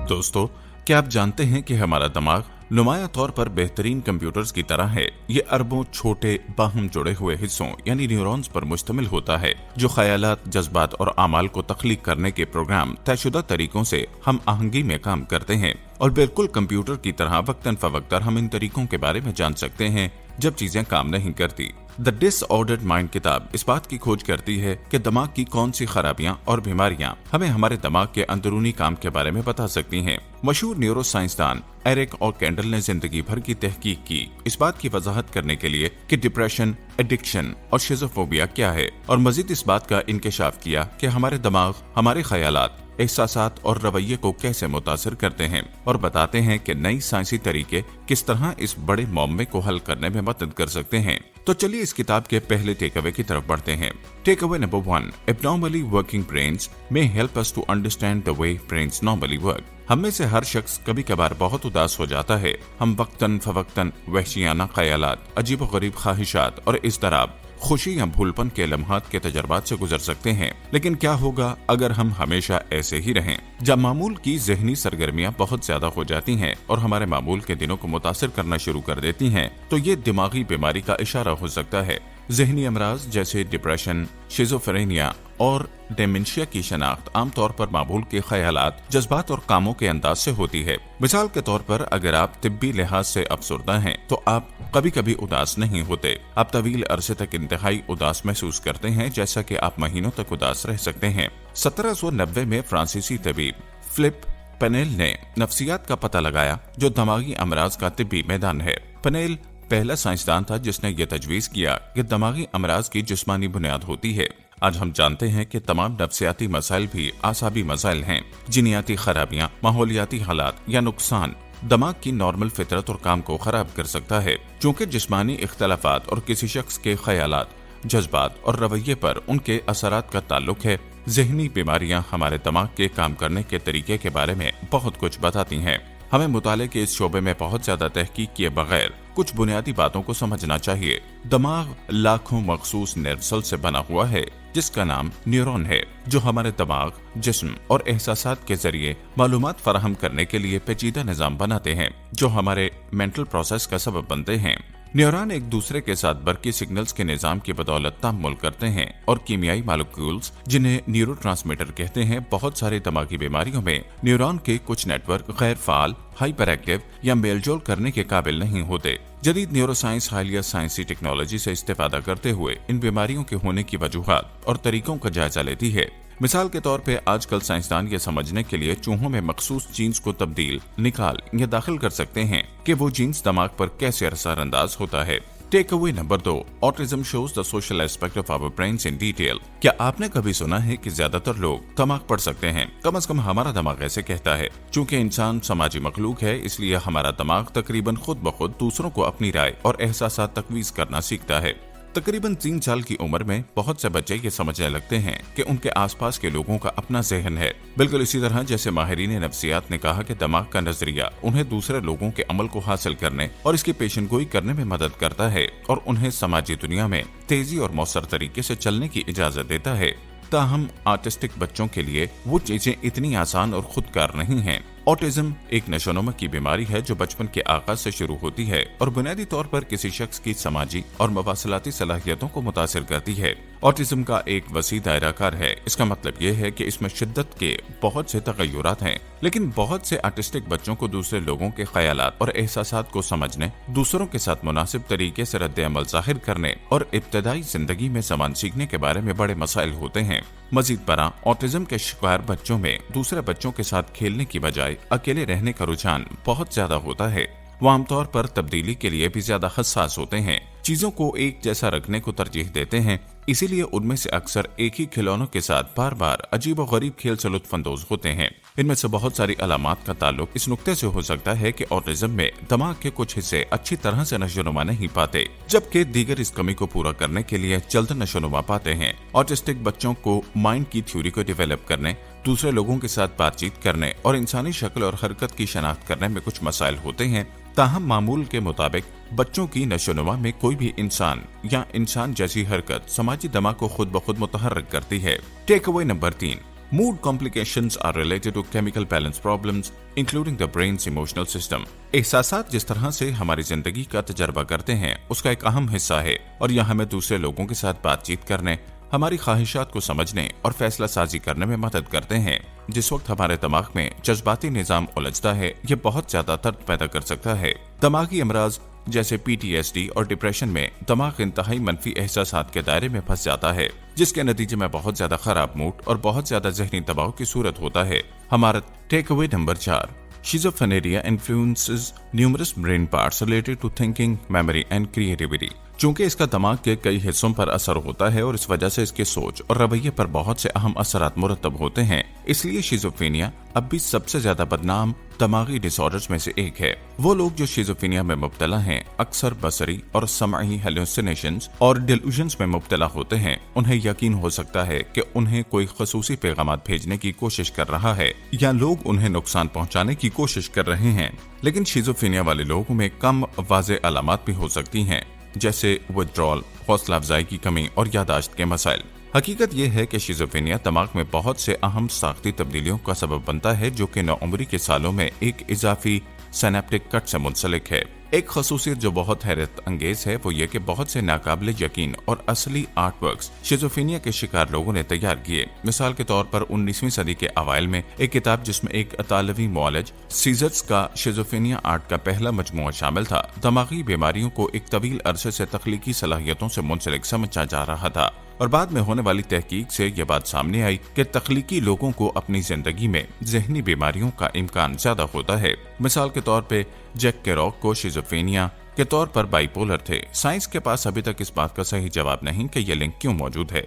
दोस्तों, क्या आप जानते हैं कि हमारा दिमाग नुमाया तौर पर बेहतरीन कंप्यूटर्स की तरह है। ये अरबों छोटे बाहम जुड़े हुए हिस्सों यानी न्यूरॉन्स पर मुश्तमिल होता है, जो ख्यालात, जज्बात और आमाल को तख्लीक करने के प्रोग्राम तयशुदा तरीकों से हम आहंगी में काम करते हैं। और बिल्कुल कंप्यूटर की तरह वक्तन फवक्तर हम इन तरीकों के बारे में जान सकते हैं जब चीजें काम नहीं करती। द डिसऑर्डर्ड माइंड किताब इस बात की खोज करती है कि दिमाग की कौन सी खराबियां और बीमारियां हमें हमारे दिमाग के अंदरूनी काम के बारे में बता सकती हैं। मशहूर न्यूरो साइंसदान एरिक और कैंडल ने जिंदगी भर की तहकीक की इस बात की वजाहत करने के लिए कि डिप्रेशन, एडिक्शन और शिज़ोफ्रेनिया क्या है, और मजीद इस बात का इंकशाफ किया कि हमारे दिमाग हमारे ख्यालात, एहसासात और रवैये को कैसे मुतासिर करते हैं, और बताते हैं कि नई साइंसी तरीके किस तरह इस बड़े मामले को हल करने में मदद कर सकते हैं। तो चलिए इस किताब के पहले टेक अवे की तरफ बढ़ते हैं। Take away number 1, abnormally working brains may help us to understand the way brains normally work. हम में से हर शख्स कभी कभार बहुत उदास हो जाता है। हम वक्तन फवक्तन वहशियाना ख्यालात, अजीब-ओ-गरीब ख्वाहिशात और इज़्तिराब, खुशी या भूलपन के लम्हात के तजर्बात से गुजर सकते हैं। लेकिन क्या होगा अगर हम हमेशा ऐसे ही रहें? जब मामूल की जहनी सरगर्मियां बहुत ज्यादा हो जाती हैं और हमारे मामूल के दिनों को मुतासिर करना शुरू कर देती हैं, तो ये दिमागी बीमारी का इशारा हो सकता है। जहनी अमराज जैसे डिप्रेशन, शिज़ोफ्रेनिया और डेमेंशिया की शनाख्त आमतौर पर मामूल के ख्यालात, जज्बात और कामों के अंदाज से होती है। मिसाल के तौर पर अगर आप तिब्बी लिहाज से अफसरदा हैं तो आप कभी कभी उदास नहीं होते। आप तवील अरसे तक इंतहाई उदास महसूस करते हैं, जैसा कि आप महीनों तक उदास रह सकते हैं। 1790 में फ्रांसीसी तबीब फिलिप पेनेल ने नफ्सियात का पता लगाया, जो दिमागी अमराज का तिब्बी मैदान है। पेनेल पहला साइंसदान था जिसने यह तजवीज किया कि दिमागी अमराज की जिस्मानी बुनियाद होती है। आज हम जानते हैं कि तमाम नफ्सियाती मसाइल भी आसाबी मसाइल हैं। जिनियाती खराबियां, माहौलियाती हालात या नुकसान दिमाग की नॉर्मल फितरत और काम को खराब कर सकता है। चूंकि जिस्मानी इख्तलाफात और किसी शख्स के ख्यालात, जज्बात और रवैये पर उनके असरात का ताल्लुक है, जहनी बीमारियां हमारे दिमाग के काम करने के तरीके के बारे में बहुत कुछ बताती हैं। हमें मुताले के इस शोबे में बहुत ज्यादा तहकीक किए बगैर कुछ बुनियादी बातों को समझना चाहिए। दिमाग लाखों मखसूस नर्व सेल से बना हुआ है, जिसका नाम न्यूरॉन है, जो हमारे दिमाग, जिस्म और एहसासात के जरिए मालूमात फराहम करने के लिए पेचीदा निजाम बनाते हैं, जो हमारे मेंटल प्रोसेस का सबब बनते हैं। न्यूरॉन एक दूसरे के साथ बरकी सिग्नल्स के निजाम की बदौलत तामुल करते हैं, और कीमियाई मॉलिक्यूल्स, जिन्हें न्यूरोट्रांसमीटर कहते हैं, बहुत सारी दिमागी बीमारियों में न्यूरॉन के कुछ नेटवर्क गैर फाल, हाइपर एक्टिव या मेलजोल करने के काबिल नहीं होते। जदीद न्यूरोसाइंस हालिया साइंसी टेक्नोलॉजी से इस्तेफादा करते हुए इन बीमारियों के होने की वजूहात और तरीकों का जायजा लेती है। मिसाल के तौर पे आजकल साइंसदान ये समझने के लिए चूहों में मखसूस जीन्स को तब्दील, निकाल या दाखिल कर सकते हैं कि वो जीन्स दिमाग पर कैसे असर अंदाज होता है। Take away number 2, autism shows the social aspect of our brains in detail. क्या आपने कभी सुना है कि ज्यादातर लोग दिमाग पढ़ सकते हैं? कम से कम हमारा दिमाग ऐसे कहता है। चूंकि इंसान समाजी मखलूक है, इसलिए हमारा दिमाग तकरीबन खुद ब खुद दूसरों को अपनी राय और एहसासात तकवीज करना सीखता है। तकरीबन 3 साल की उम्र में बहुत से बच्चे ये समझने लगते हैं कि उनके आसपास के लोगों का अपना ज़हन है। बिल्कुल इसी तरह जैसे माहिरीन नफ्सियात ने कहा कि दिमाग का नजरिया उन्हें दूसरे लोगों के अमल को हासिल करने और इसकी पेशनगोई करने में मदद करता है, और उन्हें समाजी दुनिया में तेजी और मौसर तरीके से चलने की इजाजत देता है। ताहम ऑटिस्टिक बच्चों के लिए वो चीजें इतनी आसान और खुदकार नहीं हैं। ऑटिज्म एक नशोनुमा की बीमारी है जो बचपन के आगाज से शुरू होती है और बुनियादी तौर पर किसी शख्स की समाजी और मवासलाती सलाहियतों को मुतासिर करती है। ऑटिज्म का एक वसी दायरा कार है। इसका मतलब यह है कि इसमें शिद्दत के बहुत से तगय्युरात हैं, लेकिन बहुत से ऑटिस्टिक बच्चों को दूसरे लोगों के ख्यालात और एहसासात को समझने, दूसरों के साथ मुनासिब तरीके से रद्द अमल जाहिर करने और इब्तदाई जिंदगी में सामान सीखने के बारे में बड़े मसाइल होते हैं। मजीद बरा, ऑटिज्म के शिकार बच्चों में दूसरे बच्चों के साथ खेलने की बजाय अकेले रहने का रुझान बहुत ज्यादा होता है। वो आमतौर पर तब्दीली के लिए भी ज्यादा हसास होते हैं, चीजों को एक जैसा रखने को तरजीह देते हैं, इसीलिए उनमें से अक्सर एक ही खिलौनों के साथ बार बार अजीब और गरीब खेल से लुत्फानंदोज होते हैं। इनमें से बहुत सारी अलामात का ताल्लुक इस नुक्ते से हो सकता है कि ऑटिज्म में दिमाग के कुछ हिस्से अच्छी तरह से नशोनुमा नहीं पाते, जबकि दीगर इस कमी को पूरा करने के लिए जल्द नशोनुमा पाते हैं। ऑटिस्टिक बच्चों को माइंड की थ्योरी को डेवलप करने, दूसरे लोगों के साथ बातचीत करने और इंसानी शक्ल और हरकत की शनाख्त करने में कुछ मसाइल होते हैं। ताहम मामूल के मुताबिक बच्चों की नशोनुमा में कोई भी इंसान या इंसान जैसी हरकत समाजी दिमाग को खुद ब खुद मुतहर्रिक करती है। Take away number 3, Mood complications are related to chemical balance problems, including the brain's emotional system. एहसासात जिस तरह से हमारी जिंदगी का तजर्बा करते हैं उसका एक अहम हिस्सा है और यह हमें दूसरे लोगों के साथ बातचीत करने, हमारी ख्वाहिशात को समझने और फैसला साजी करने में मदद करते हैं। जिस वक्त हमारे दिमाग में जज्बाती निजाम उलझता है, यह बहुत ज्यादा दर्द पैदा कर सकता है। दिमागी अमराज जैसे PTSD और डिप्रेशन में दिमाग इंतहाई मनफी एहसासात के दायरे में फंस जाता है, जिसके नतीजे में बहुत ज्यादा खराब मूड और बहुत ज्यादा जहनी दबाव की सूरत होता है। हमारा take away number 4, Schizophrenia influences numerous brain parts related to thinking, memory and creativity. चूंकि इसका दिमाग के कई हिस्सों पर असर होता है और इस वजह से इसके सोच और रवैये पर बहुत से अहम असरात मुरतब होते हैं, इसलिए शिज़ोफ्रेनिया अब भी सबसे ज्यादा बदनाम दिमागी डिसऑर्डर्स में से एक है। वो लोग जो शिज़ोफ्रेनिया में मुब्तला हैं अक्सर बसरी और समाई हेलुसिनेशंस और डिल्यूजन्स में मुब्तला होते हैं। उन्हें यकीन हो सकता है कि उन्हें कोई खसूसी पैगामात भेजने की कोशिश कर रहा है या लोग उन्हें नुकसान पहुंचाने की कोशिश कर रहे हैं। लेकिन शिज़ोफ्रेनिया वाले लोगों में कम वाज़े अलामात भी हो सकती हैं, जैसे विथड्रॉल, हौसला अफजाई की कमी और यादाश्त के मसाइल। हकीकत यह है कि शिज़ोफ्रेनिया दिमाग में बहुत से अहम साख्ती तब्दीलियों का सबब बनता है, जो कि नौउम्री के सालों में एक इजाफी सिनेप्टिक कट से मुंसलिक है। एक खसूसियत जो बहुत हैरत अंगेज है वो ये कि बहुत से नाकाबिले यकीन और असली आर्ट वर्क्स शिज़ोफ्रेनिया के शिकार लोगों ने तैयार किए। मिसाल के तौर पर 19वीं सदी के अवाइल में एक किताब जिसमें एक इतालवी मुआलिज सीजर्स का शिज़ोफ्रेनिया आर्ट का पहला मजमुआ शामिल था, दिमागी बीमारियों को एक तवील अरसे से तख्लीकी सलाहियतों से मुंसलिक समझा जा रहा था। और बाद में होने वाली तहकीक से यह बात सामने आई कि तख्लीकी लोगों को अपनी जिंदगी में ज़हनी बीमारियों का इम्कान ज्यादा होता है। मिसाल के तौर पे जैक केरॉक को शिज़ोफ्रेनिया के तौर पर बाइपोलर थे। साइंस के पास अभी तक इस बात का सही जवाब नहीं कि यह लिंक क्यों मौजूद है।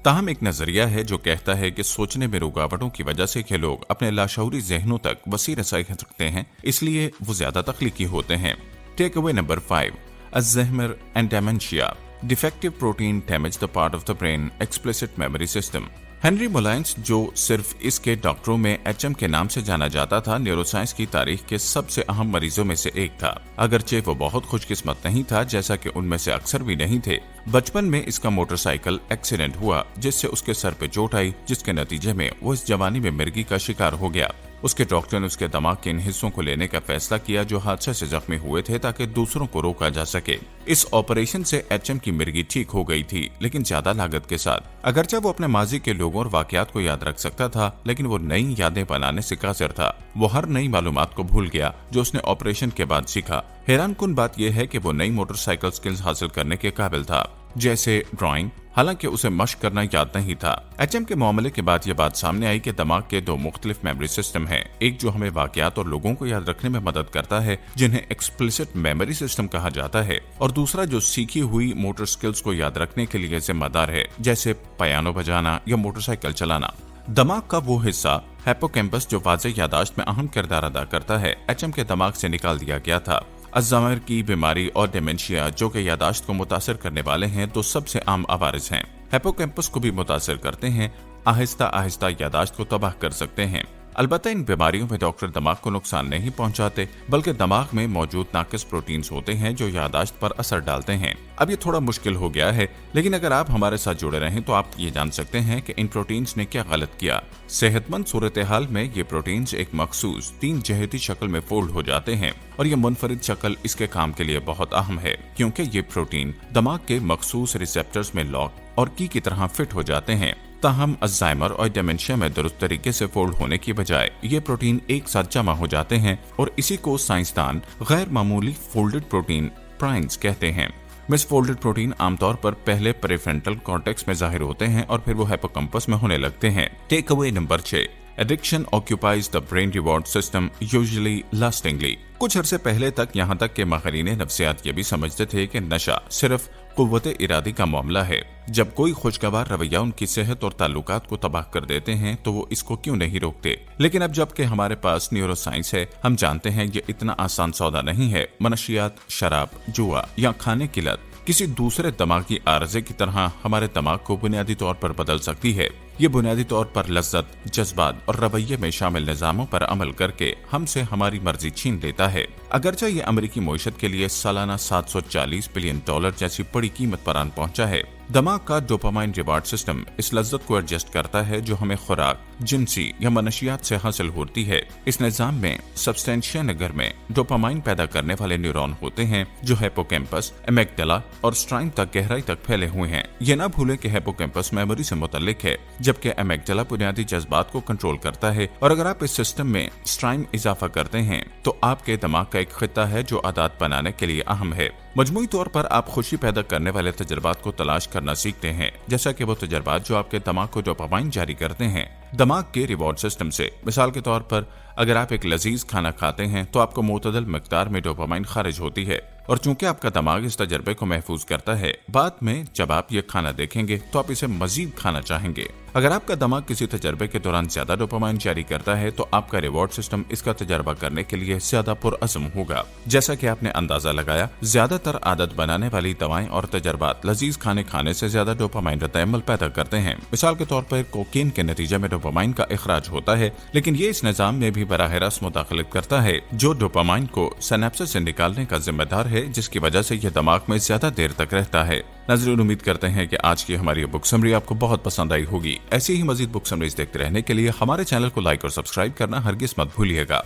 ताहम एक नजरिया है जो कहता है कि सोचने में रुकावटों की वजह से के लोग अपने लाशऊरी जहनों तक वसी रसाई रखते हैं, इसलिए वो ज्यादा तख्लीकी होते हैं। Take away number 5, Alzheimer and dementia. Defective protein damage the part of the brain explicit memory system. Henry Molaison, जो सिर्फ इसके डॉक्टरों में HM के नाम से जाना जाता था, न्यूरोसाइंस की तारीख के सबसे अहम मरीजों में से एक था। अगरचे वो बहुत खुशकिस्मत नहीं था, जैसा कि उनमें से अक्सर भी नहीं थे। बचपन में इसका मोटरसाइकिल एक्सीडेंट हुआ जिससे उसके सर पे चोट आई, जिसके नतीजे में वो इस जवानी में मिर्गी का शिकार हो गया। उसके डॉक्टर ने उसके दिमाग के इन हिस्सों को लेने का फैसला किया जो हादसे से जख्मी हुए थे, ताकि दूसरों को रोका जा सके। इस ऑपरेशन से HM की मिर्गी ठीक हो गई थी, लेकिन ज्यादा लागत के साथ। अगरचे वो अपने माजी के लोगों और वाकयात को याद रख सकता था, लेकिन वो नई यादें बनाने से कासिर था। वो हर नई मालूमात को भूल गया जो उसने ऑपरेशन के बाद सीखा। हैरान कुन बात यह है कि वो नई मोटरसाइकिल स्किल्स हासिल करने के काबिल था, जैसे ड्राइंग, हालांकि उसे मश्क करना याद नहीं था। HM के मामले के बाद यह बात सामने आई कि दिमाग के दो मुख्तलिफ मेमोरी सिस्टम हैं, एक जो हमें वाकयात और लोगों को याद रखने में मदद करता है जिन्हें एक्सप्लिसिट मेमोरी सिस्टम कहा जाता है, और दूसरा जो सीखी हुई मोटर स्किल्स को याद रखने के लिए जिम्मेदार है, जैसे पियानो बजाना या मोटरसाइकिल चलाना। दिमाग का वो हिस्सा हिप्पोकैम्पस जो वाज़े यादाश्त में अहम किरदार अदा करता है, HM के दिमाग से निकाल दिया गया था। अल्ज़ाइमर की बीमारी और डेमेंशिया, जो कि यादाश्त को मुतासर करने वाले हैं, तो सबसे आम अवारिस हैं। हिप्पोकैम्पस को भी मुतासर करते हैं, आहिस्ता आहिस्ता यादाश्त को तबाह कर सकते हैं। अलबत्ता इन बीमारियों में डॉक्टर दिमाग को नुकसान नहीं पहुंचाते, बल्कि दिमाग में मौजूद नाकिस प्रोटीन्स होते हैं जो यादाश्त पर असर डालते हैं। अब ये थोड़ा मुश्किल हो गया है, लेकिन अगर आप हमारे साथ जुड़े रहें तो आप ये जान सकते हैं कि इन प्रोटीन्स ने क्या गलत किया। सेहतमंद सूरत हाल में ये प्रोटीन्स एक मखसूस 3 जहती शक्ल में फोल्ड हो जाते हैं, और ये मुनफरिद शक्ल इसके काम के लिए बहुत अहम है, क्योंकि ये प्रोटीन दिमाग के मखसूस रिसेप्टर्स में लॉक और की तरह फिट हो जाते हैं। ताहम अल्ज़ाइमर और डेमेंशिया में दुरुस्त तरीके से फोल्ड होने की बजाय ये प्रोटीन एक साथ जमा हो जाते हैं, और इसी को साइंसदान गैर मामूली फोल्डेड प्रोटीन प्राइन्स कहते हैं। मिसफोल्डेड प्रोटीन आमतौर पर पहले प्रीफ्रंटल कॉर्टेक्स में जाहिर होते हैं और फिर वो हिप्पोकैम्पस में होने लगते हैं। Take away number 6, Addiction occupies the brain reward system usually lastingly. कुछ अरसे पहले तक यहाँ तक के माहिरीन नफ्सियात ये भी समझते थे कि नशा सिर्फ कुव्वत इरादी का मामला है। जब कोई खुशगवार रवैया उनकी सेहत और ताल्लुकात को तबाह कर देते हैं तो वो इसको क्यों नहीं रोकते। लेकिन अब जबकि हमारे पास न्यूरोसाइंस है, हम जानते हैं ये इतना आसान सौदा नहीं है। मनशियात, शराब, जुआ या खाने की लत किसी दूसरे दिमागी आर्जे की तरह हमारे दिमाग को बुनियादी तौर पर बदल सकती है। ये बुनियादी तौर पर लज्जत, जज्बात और रवैये में शामिल निज़ामों पर अमल करके हमसे हमारी मर्जी छीन लेता है। अगरचे ये अमेरिकी मईशत के लिए सालाना $740 बिलियन जैसी बड़ी कीमत पर आन पहुंचा है। दिमाग का डोपामाइन रिवार्ड सिस्टम इस लज्जत को एडजस्ट करता है जो हमें खुराक, जिनसी या मनशियात से हासिल होती है। इस निजाम में सबस्टेंशिया नगर में डोपामाइन पैदा करने वाले न्यूरॉन होते हैं जो हिप्पोकैम्पस, एमिग्डाला और स्ट्राइम तक गहराई तक फैले हुए हैं। ये ना भूलें कि हिप्पोकैम्पस मेमोरी से मुतल्लिक है, जबकि एमिग्डाला बुनियादी जज्बात को कंट्रोल करता है। और अगर आप इस सिस्टम में स्ट्राइम इजाफा करते हैं तो आपके दिमाग का एक खिता है जो आदत बनाने के लिए अहम है। मजमूई तौर पर आप खुशी पैदा करने वाले तजर्बात को तलाश करना सीखते हैं, जैसा कि वो तजर्बात जो आपके दिमाग को डोपामाइन जारी करते हैं दिमाग के रिवॉर्ड सिस्टम से। मिसाल के तौर पर अगर आप एक लजीज खाना खाते हैं तो आपको मुतदल मिकदार में डोपामाइन खारिज होती है, और चूंकि आपका दिमाग इस तजर्बे को महफूज करता है, बाद में जब आप ये खाना देखेंगे तो आप इसे मजीद खाना चाहेंगे। अगर आपका दिमाग किसी तजर्बे के दौरान ज्यादा डोपामाइन जारी करता है तो आपका रिवॉर्ड सिस्टम इसका तजर्बा करने के लिए ज्यादा पुरअज़्म होगा। जैसा कि आपने अंदाजा लगाया, ज्यादातर आदत बनाने वाली दवाएं और तजर्बात लजीज खाने खाने से ज्यादा डोपामाइन रद्द-ए-अमल पैदा करते हैं। मिसाल के तौर पर कोकीन के नतीजे में डोपामाइन का इखराज होता है, लेकिन ये इस निजाम में भी बराह रास्त मुदाखलत करता है जो डोपामाइन को सिनेप्सिस से निकालने का जिम्मेदार है, जिसकी वजह से यह दिमाग में ज्यादा देर तक रहता है। नाज़रीन, उम्मीद करते हैं कि आज की हमारी बुक समरी आपको बहुत पसंद आई होगी। ऐसी ही मजीद बुक समरीज देखते रहने के लिए हमारे चैनल को लाइक और सब्सक्राइब करना हरगिज मत भूलिएगा।